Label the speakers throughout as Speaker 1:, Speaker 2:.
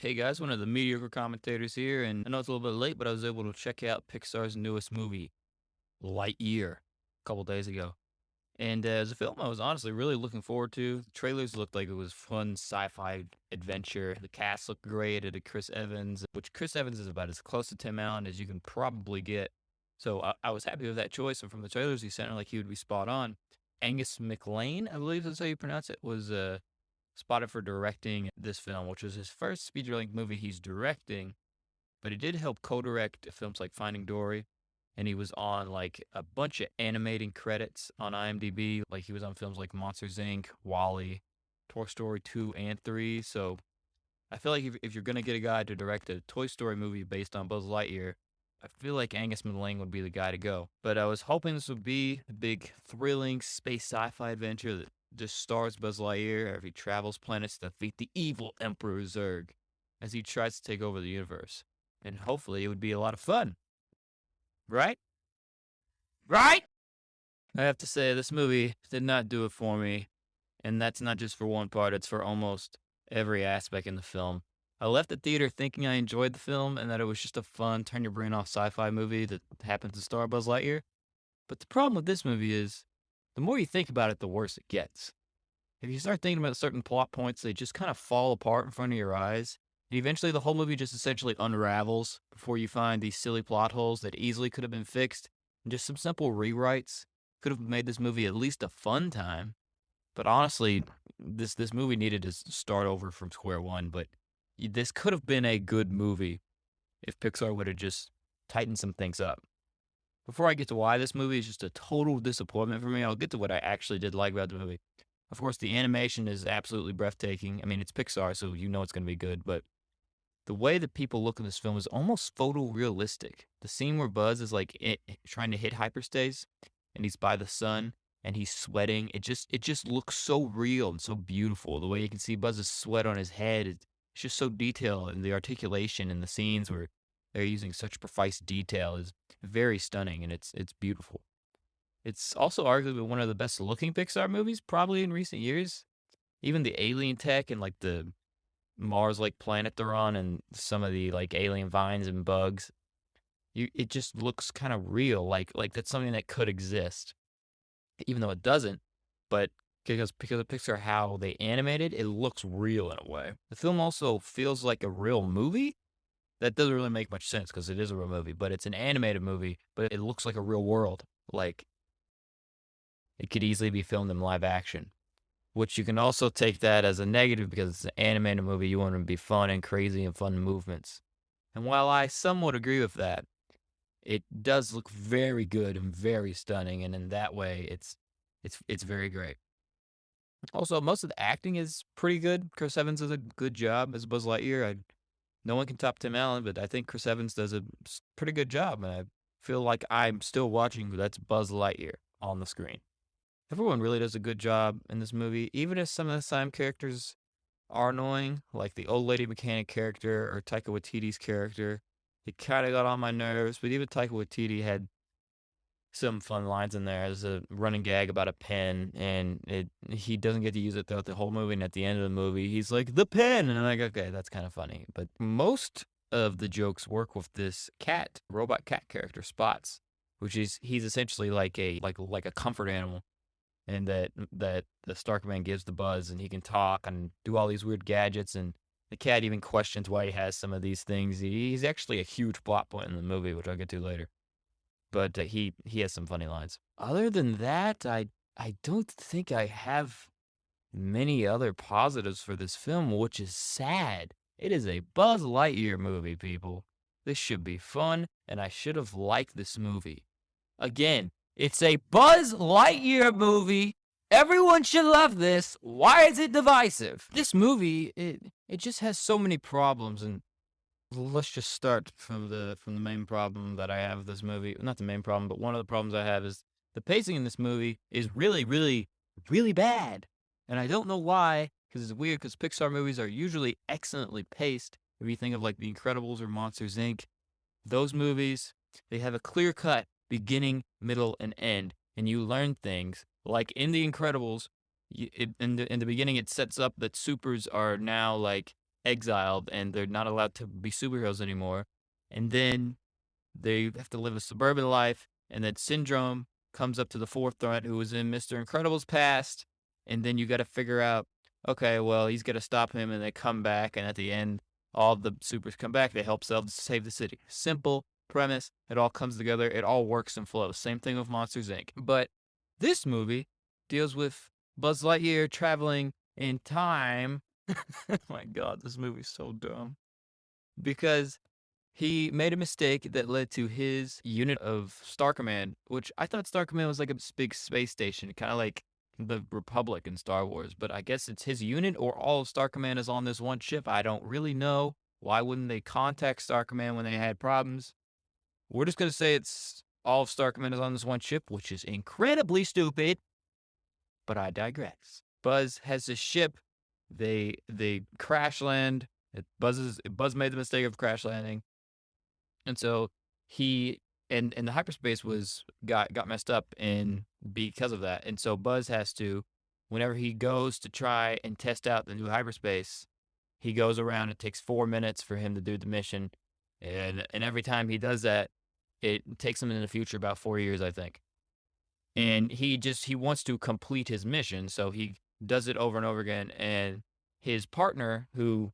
Speaker 1: Hey guys, one of the Mediocre commentators here, and I know it's a little bit late, but I was able to check out Pixar's newest movie, Lightyear, a couple days ago. And as a film I was honestly really looking forward to. The trailers looked like it was fun sci-fi adventure. The cast looked great. It had Chris Evans, which Chris Evans is about as close to Tim Allen as you can probably get. So I was happy with that choice, and from the trailers he sounded like he would be spot on. Angus McLean, I believe that's how you pronounce it, was spotted for directing this film, which was his first feature-length movie he's directing, but he did help co-direct films like Finding Dory, and he was on like a bunch of animating credits on IMDb. Like he was on films like Monsters Inc., Wall-E, Toy Story 2 and 3. So I feel like if you're gonna get a guy to direct a Toy Story movie based on Buzz Lightyear, I feel like Angus McLean would be the guy to go. But I was hoping this would be a big, thrilling space sci-fi adventure that just stars Buzz Lightyear as he travels planets to defeat the evil Emperor Zurg as he tries to take over the universe. And hopefully it would be a lot of fun. Right? Right? I have to say, this movie did not do it for me. And that's not just for one part, it's for almost every aspect in the film. I left the theater thinking I enjoyed the film and that it was just a fun, turn your brain off sci-fi movie that happens to star Buzz Lightyear. But the problem with this movie is, the more you think about it, the worse it gets. If you start thinking about certain plot points, they just kind of fall apart in front of your eyes. And eventually the whole movie just essentially unravels before you find these silly plot holes that easily could have been fixed. And just some simple rewrites could have made this movie at least a fun time. But honestly, this movie needed to start over from square one. But this could have been a good movie if Pixar would have just tightened some things up. Before I get to why this movie is just a total disappointment for me, I'll get to what I actually did like about the movie. Of course, the animation is absolutely breathtaking. I mean, it's Pixar, so you know it's going to be good. But the way that people look in this film is almost photorealistic. The scene where Buzz is like trying to hit hyperspace, and he's by the sun, and he's sweating. It just looks so real and so beautiful. The way you can see Buzz's sweat on his head, it's just so detailed, and the articulation in the scenes where they're using such precise detail is very stunning, and it's beautiful. It's also arguably one of the best looking Pixar movies, probably in recent years. Even the alien tech and like the Mars-like planet they're on, and some of the like alien vines and bugs, it just looks kind of real, like that's something that could exist, even though it doesn't. But because of Pixar how they animated, it looks real in a way. The film also feels like a real movie. That doesn't really make much sense because it is a real movie, but it's an animated movie, but it looks like a real world. Like it could easily be filmed in live action, which you can also take that as a negative because it's an animated movie. You want it to be fun and crazy and fun movements. And while I somewhat agree with that, it does look very good and very stunning, and in that way, it's very great. Also, most of the acting is pretty good. Chris Evans does a good job as Buzz Lightyear. No one can top Tim Allen, but I think Chris Evans does a pretty good job, and I feel like I'm still watching that's Buzz Lightyear on the screen. Everyone really does a good job in this movie, even if some of the side characters are annoying, like the old lady mechanic character or Taika Waititi's character. It kind of got on my nerves, but even Taika Waititi had some fun lines in there. There's a running gag about a pen, and he doesn't get to use it throughout the whole movie, and at the end of the movie, he's like, the pen! And I'm like, okay, that's kind of funny. But most of the jokes work with this robot cat character, Spots, which he's essentially like a comfort animal, and that the Starkman gives the Buzz, and he can talk and do all these weird gadgets, and the cat even questions why he has some of these things. He's actually a huge plot point in the movie, which I'll get to later. But he has some funny lines. Other than that, I don't think I have many other positives for this film, which is sad. It is a Buzz Lightyear movie, people. This should be fun, and I should have liked this movie. Again, it's a Buzz Lightyear movie. Everyone should love this. Why is it divisive? This movie, it just has so many problems, and let's just start from the main problem that I have with this movie. Not the main problem, but one of the problems I have is the pacing in this movie is really, really, really bad. And I don't know why, because it's weird, because Pixar movies are usually excellently paced. If you think of like The Incredibles or Monsters, Inc., those movies, they have a clear-cut beginning, middle, and end. And you learn things. Like in The Incredibles, in the beginning, it sets up that supers are now like exiled and they're not allowed to be superheroes anymore. And then they have to live a suburban life. And then Syndrome comes up to the forefront, who was in Mr. Incredible's past. And then you got to figure out, okay, well, he's got to stop him. And they come back. And at the end, all the supers come back. They help save the city. Simple premise. It all comes together. It all works and flows. Same thing with Monsters, Inc. But this movie deals with Buzz Lightyear traveling in time. Oh my God, this movie's so dumb. Because he made a mistake that led to his unit of Star Command, which I thought Star Command was like a big space station, kind of like the Republic in Star Wars. But I guess it's his unit or all of Star Command is on this one ship. I don't really know. Why wouldn't they contact Star Command when they had problems? We're just going to say it's all of Star Command is on this one ship, which is incredibly stupid. But I digress. Buzz has a ship. They crash land. Buzz made the mistake of crash landing. And so he and the hyperspace got messed up and because of that. And so Buzz has to, whenever he goes to try and test out the new hyperspace, he goes around. It takes 4 minutes for him to do the mission. And every time he does that, it takes him in the future about 4 years, I think. And he wants to complete his mission. So he does it over and over again. And his partner, who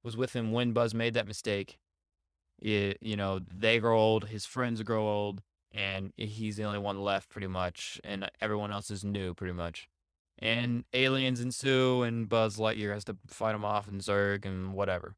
Speaker 1: was with him when Buzz made that mistake, they grow old, his friends grow old, and he's the only one left pretty much, and everyone else is new pretty much. And aliens ensue, and Buzz Lightyear has to fight them off in Zurg and whatever.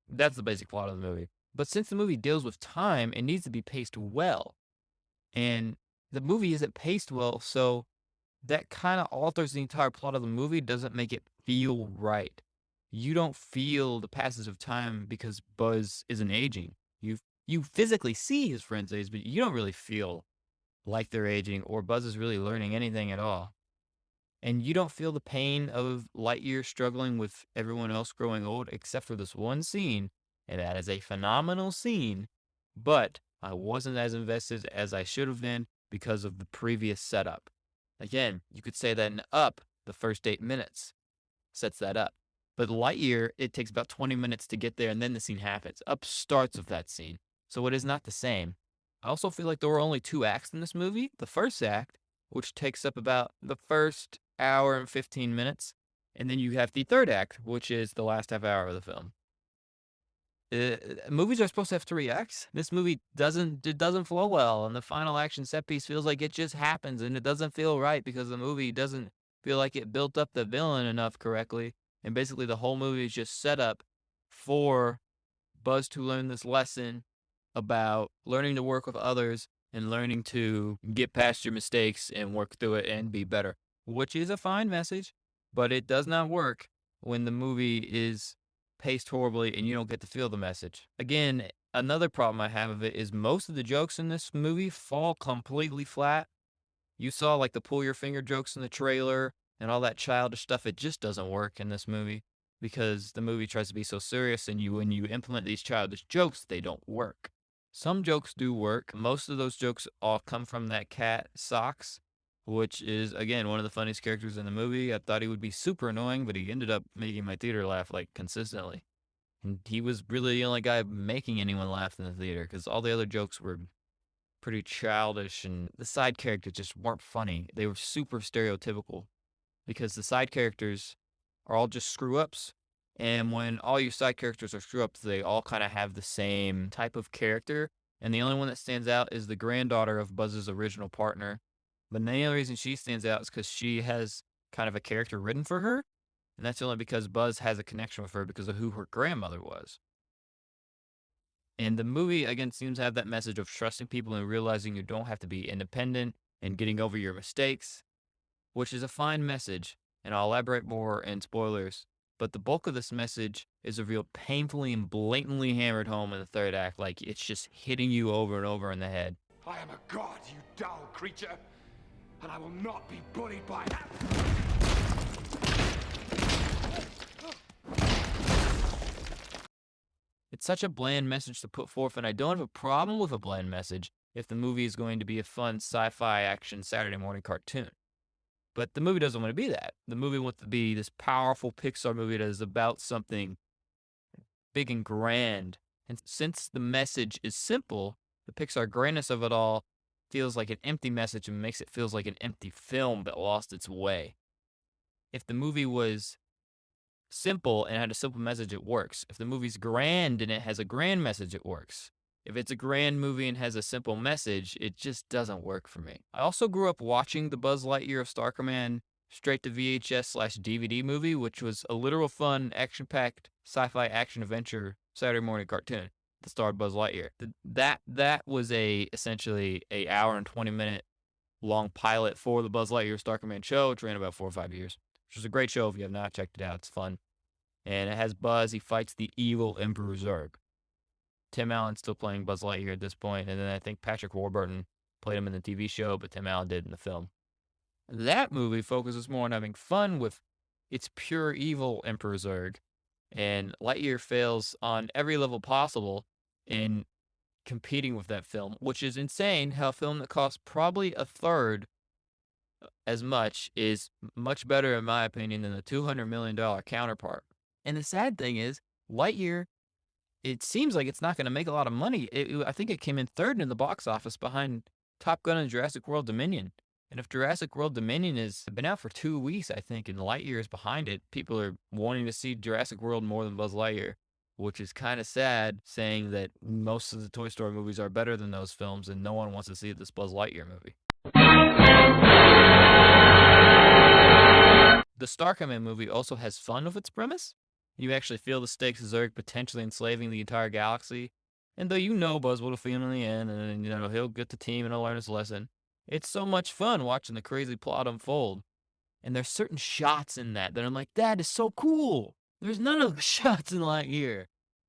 Speaker 1: That's the basic plot of the movie. But since the movie deals with time, it needs to be paced well. And the movie isn't paced well, so that kind of alters the entire plot of the movie, doesn't make it feel right. You don't feel the passage of time because Buzz isn't aging. You physically see his friends age, but you don't really feel like they're aging or Buzz is really learning anything at all. And you don't feel the pain of Lightyear struggling with everyone else growing old, except for this one scene, and that is a phenomenal scene, but I wasn't as invested as I should have been because of the previous setup. Again, you could say that in Up, the first 8 minutes sets that up. But Lightyear, it takes about 20 minutes to get there, and then the scene happens. Up starts with that scene, so it is not the same. I also feel like there were only 2 acts in this movie. The first act, which takes up about the first hour and 15 minutes, and then you have the third act, which is the last half hour of the film. Movies are supposed to have 3 acts. This movie doesn't flow well, and the final action set piece feels like it just happens, and it doesn't feel right because the movie doesn't feel like it built up the villain enough correctly. And basically the whole movie is just set up for Buzz to learn this lesson about learning to work with others and learning to get past your mistakes and work through it and be better, which is a fine message, but it does not work when the movie is paced horribly and you don't get to feel the message. Again, another problem I have of it is most of the jokes in this movie fall completely flat. You saw like the pull your finger jokes in the trailer and all that childish stuff. It just doesn't work in this movie because the movie tries to be so serious, and when you implement these childish jokes, they don't work. Some jokes do work. Most of those jokes all come from that cat Socks, which is, again, one of the funniest characters in the movie. I thought he would be super annoying, but he ended up making my theater laugh like consistently. And he was really the only guy making anyone laugh in the theater because all the other jokes were pretty childish, and the side characters just weren't funny. They were super stereotypical because the side characters are all just screw-ups. And when all your side characters are screw-ups, they all kind of have the same type of character. And the only one that stands out is the granddaughter of Buzz's original partner. But the only reason she stands out is because she has kind of a character written for her. And that's only because Buzz has a connection with her because of who her grandmother was. And the movie, again, seems to have that message of trusting people and realizing you don't have to be independent and getting over your mistakes, which is a fine message, and I'll elaborate more in spoilers. But the bulk of this message is revealed painfully and blatantly hammered home in the third act, like it's just hitting you over and over in the head.
Speaker 2: I am a god, you dull creature, and I will not be bullied by that.
Speaker 1: It's such a bland message to put forth, and I don't have a problem with a bland message if the movie is going to be a fun sci-fi action Saturday morning cartoon. But the movie doesn't want to be that. The movie wants to be this powerful Pixar movie that is about something big and grand. And since the message is simple, the Pixar grandness of it all feels like an empty message and makes it feels like an empty film that lost its way. If the movie was simple and had a simple message, it works. If the movie's grand and it has a grand message, it works. If it's a grand movie and has a simple message, it just doesn't work for me. I also grew up watching the Buzz Lightyear of Star Command straight to VHS/DVD movie, which was a literal fun, action-packed sci-fi action adventure Saturday morning cartoon that starred Buzz Lightyear. That was essentially a hour and 20-minute long pilot for the Buzz Lightyear Star Command show, which ran about 4 or 5 years. Which is a great show if you have not checked it out. It's fun. And it has Buzz. He fights the evil Emperor Zurg. Tim Allen's still playing Buzz Lightyear at this point, and then I think Patrick Warburton played him in the TV show, but Tim Allen did in the film. That movie focuses more on having fun with its pure evil Emperor Zurg, and Lightyear fails on every level possible in competing with that film, which is insane how a film that costs probably a third as much is much better, in my opinion, than the $200 million counterpart. And the sad thing is, Lightyear, it seems like it's not going to make a lot of money. I think it came in third in the box office behind Top Gun and Jurassic World Dominion. And if Jurassic World Dominion has been out for 2 weeks, I think, and Lightyear is behind it, people are wanting to see Jurassic World more than Buzz Lightyear, which is kind of sad, saying that most of the Toy Story movies are better than those films, and no one wants to see this Buzz Lightyear movie. The Star Command movie also has fun with its premise. You actually feel the stakes of Zurg potentially enslaving the entire galaxy. And though you know Buzz will defeat him in the end, and he'll get the team and he'll learn his lesson, it's so much fun watching the crazy plot unfold. And there's certain shots in that I'm like, that is so cool. There's none of the shots in Lightyear.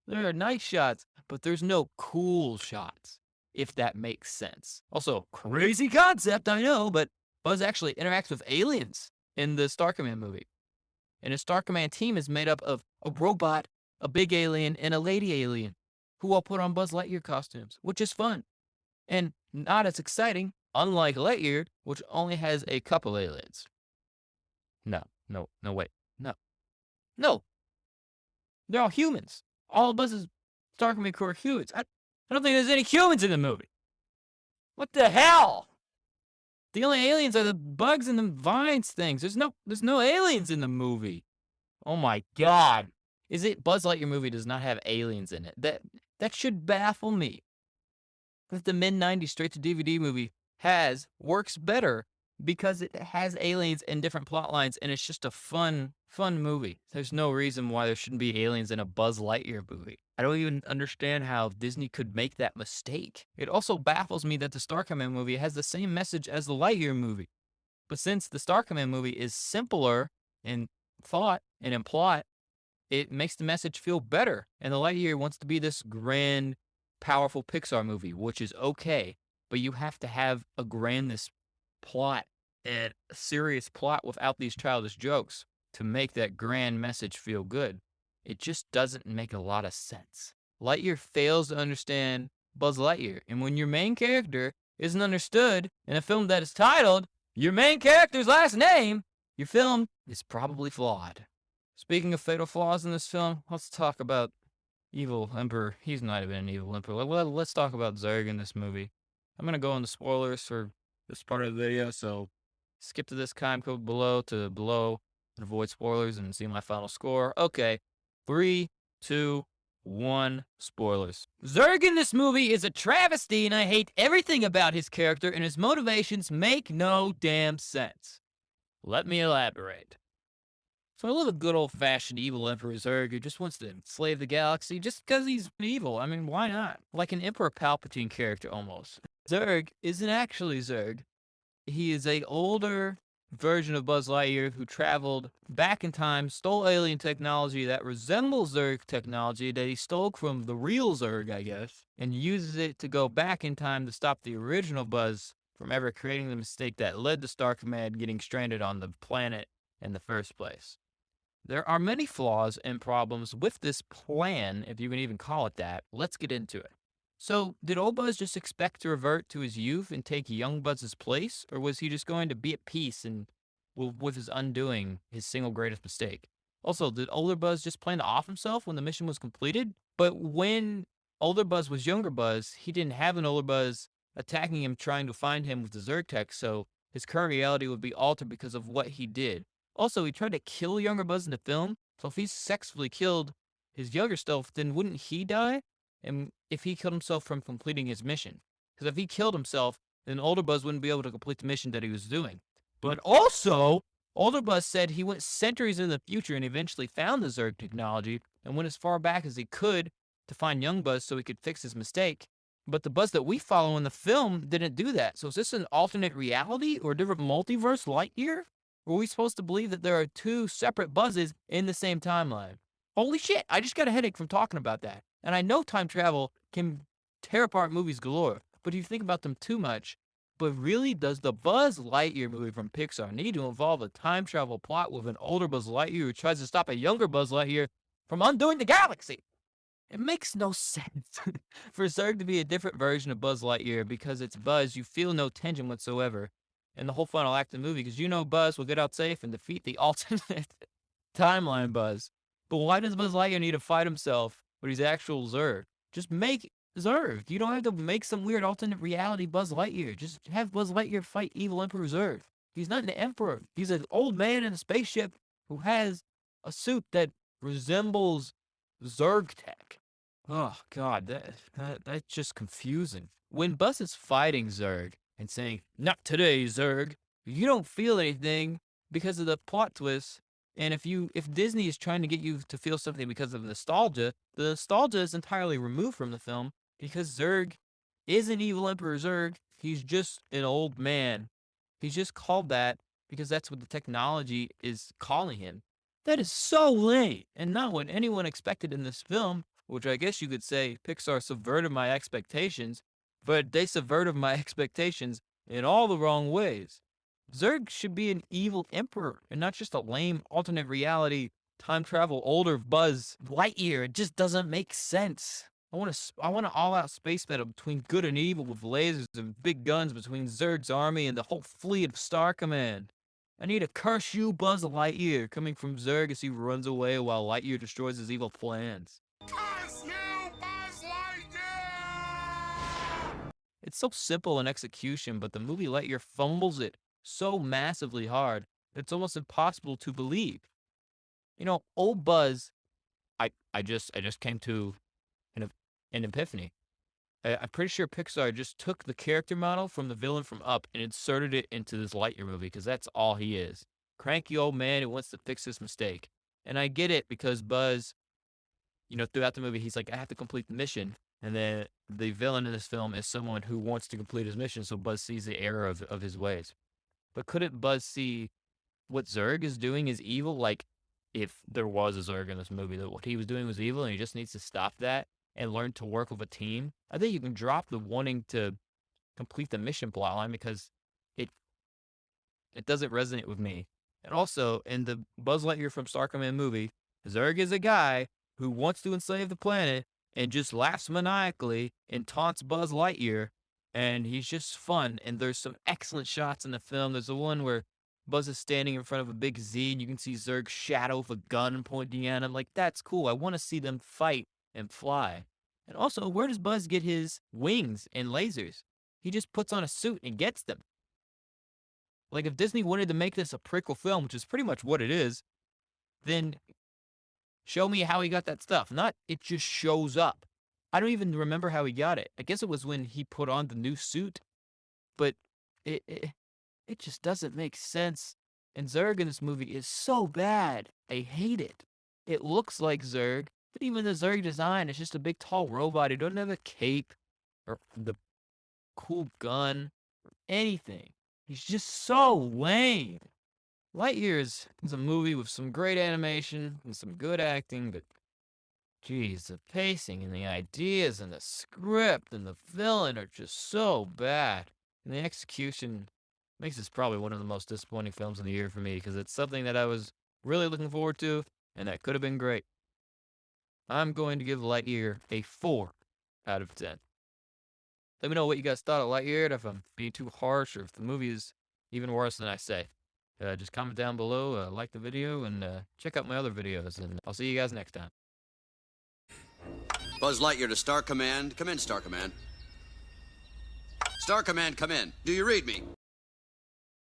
Speaker 1: There are nice shots, but there's no cool shots, if that makes sense. Also, crazy concept, I know, but Buzz actually interacts with aliens in the Star Command movie. And his Star Command team is made up of a robot, a big alien, and a lady alien, who all put on Buzz Lightyear costumes, which is fun. And not as exciting, unlike Lightyear, which only has a couple aliens. No, wait. No. They're all humans. All of Buzz's Star Command crew are humans. I don't think there's any humans in the movie. What the hell? The only aliens are the bugs and the vines things. There's no aliens in the movie. Oh my God. Is it Buzz Lightyear movie does not have aliens in it? That should baffle me. But the mid-90s straight-to-DVD movie works better because it has aliens and different plot lines, and it's just a fun movie. There's no reason why there shouldn't be aliens in a Buzz Lightyear movie. I don't even understand how Disney could make that mistake. It also baffles me that the Star Command movie has the same message as the Lightyear movie. But since the Star Command movie is simpler in thought and in plot, it makes the message feel better. And the Lightyear wants to be this grand, powerful Pixar movie, which is okay. But you have to have a grandness plot and a serious plot without these childish jokes to make that grand message feel good. It just doesn't make a lot of sense. Lightyear fails to understand Buzz Lightyear. And when your main character isn't understood in a film that is titled Your Main Character's Last Name, your film is probably flawed. Speaking of fatal flaws in this film, let's talk about evil Emperor. He's not even an evil Emperor. Let's talk about Zurg in this movie. I'm going to go into spoilers for this part of the video, so skip to this time code below and avoid spoilers and see my final score. Okay, 3, 2, 1, spoilers. Zurg in this movie is a travesty, and I hate everything about his character, and his motivations make no damn sense. Let me elaborate. So I love a good old-fashioned evil Emperor Zurg who just wants to enslave the galaxy just because he's evil. I mean, why not? Like an Emperor Palpatine character, almost. Zurg isn't actually Zurg. He is an older version of Buzz Lightyear who traveled back in time, stole alien technology that resembles Zurg technology that he stole from the real Zurg, I guess, and uses it to go back in time to stop the original Buzz from ever creating the mistake that led to Star Command getting stranded on the planet in the first place. There are many flaws and problems with this plan, if you can even call it that. Let's get into it. So, did old Buzz just expect to revert to his youth and take young Buzz's place? Or was he just going to be at peace and with his undoing his single greatest mistake? Also, did older Buzz just plan to off himself when the mission was completed? But when older Buzz was younger Buzz, he didn't have an older Buzz attacking him trying to find him with the Zerg tech, so his current reality would be altered because of what he did. Also, he tried to kill younger Buzz in the film, so if he successfully killed his younger self, then wouldn't he die? And if he killed himself from completing his mission? Because if he killed himself, then older Buzz wouldn't be able to complete the mission that he was doing. But also, older Buzz said he went centuries in the future and eventually found the Zerg technology and went as far back as he could to find young Buzz so he could fix his mistake. But the Buzz that we follow in the film didn't do that. So is this an alternate reality or a different multiverse Lightyear? Or are we supposed to believe that there are two separate Buzzes in the same timeline? Holy shit, I just got a headache from talking about that. And I know time travel can tear apart movies galore, but if you think about them too much, but really, does the Buzz Lightyear movie from Pixar need to involve a time travel plot with an older Buzz Lightyear who tries to stop a younger Buzz Lightyear from undoing the galaxy? It makes no sense for Zurg to be a different version of Buzz Lightyear because it's Buzz. You feel no tension whatsoever in the whole final act of the movie because you know Buzz will get out safe and defeat the alternate timeline Buzz. But why does Buzz Lightyear need to fight himself when he's actual Zurg? Just make Zurg. You don't have to make some weird alternate reality Buzz Lightyear. Just have Buzz Lightyear fight evil Emperor Zurg. He's not an emperor. He's an old man in a spaceship who has a suit that resembles Zurg tech. Oh God, that's just confusing. When Buzz is fighting Zurg and saying, "Not today, Zurg," you don't feel anything because of the plot twist. And if Disney is trying to get you to feel something because of nostalgia, the nostalgia is entirely removed from the film because Zurg isn't evil Emperor Zurg. He's just an old man. He's just called that because that's what the technology is calling him. That is so lame and not what anyone expected in this film, which I guess you could say Pixar subverted my expectations, but they subverted my expectations in all the wrong ways. Zurg should be an evil emperor and not just a lame alternate reality time travel older Buzz Lightyear. It just doesn't make sense. I want an all-out space battle between good and evil with lasers and big guns between Zurg's army and the whole fleet of Star Command. I need a curse you Buzz Lightyear coming from Zurg as he runs away while Lightyear destroys his evil plans.
Speaker 2: Curse you, Buzz Lightyear!
Speaker 1: It's so simple in execution, but the movie Lightyear fumbles it so massively hard that it's almost impossible to believe. You know, old Buzz, I just came to an epiphany. I'm pretty sure Pixar just took the character model from the villain from Up and inserted it into this Lightyear movie because that's all he is. Cranky old man who wants to fix his mistake. And I get it because Buzz, throughout the movie, he's like, I have to complete the mission. And then the villain in this film is someone who wants to complete his mission, so Buzz sees the error of his ways. But couldn't Buzz see what Zurg is doing is evil? Like, if there was a Zurg in this movie, that what he was doing was evil and he just needs to stop that and learn to work with a team. I think you can drop the wanting to complete the mission plotline because it doesn't resonate with me. And also, in the Buzz Lightyear from Star Command movie, Zurg is a guy who wants to enslave the planet and just laughs maniacally and taunts Buzz Lightyear, and he's just fun. And there's some excellent shots in the film. There's the one where Buzz is standing in front of a big Z, and you can see Zurg's shadow with a gun pointing at him. Like, that's cool. I want to see them fight and fly. And also, where does Buzz get his wings and lasers? He just puts on a suit and gets them. Like, if Disney wanted to make this a prequel film, which is pretty much what it is, then show me how he got that stuff. Not it just shows up. I don't even remember how he got it. I guess it was when he put on the new suit, but it just doesn't make sense. And Zurg in this movie is so bad. I hate it. It looks like Zurg, but even the Zurg design is just a big tall robot. He doesn't have a cape or the cool gun or anything. He's just so lame. Lightyear is a movie with some great animation and some good acting, but geez, the pacing and the ideas and the script and the villain are just so bad. And the execution makes this probably one of the most disappointing films of the year for me because it's something that I was really looking forward to and that could have been great. I'm going to give Lightyear a 4 out of 10. Let me know what you guys thought of Lightyear, if I'm being too harsh or if the movie is even worse than I say. Just comment down below, like the video, and check out my other videos. And I'll see you guys next time.
Speaker 3: Buzz Lightyear to Star Command. Come in, Star Command. Star Command, come in. Do you read me?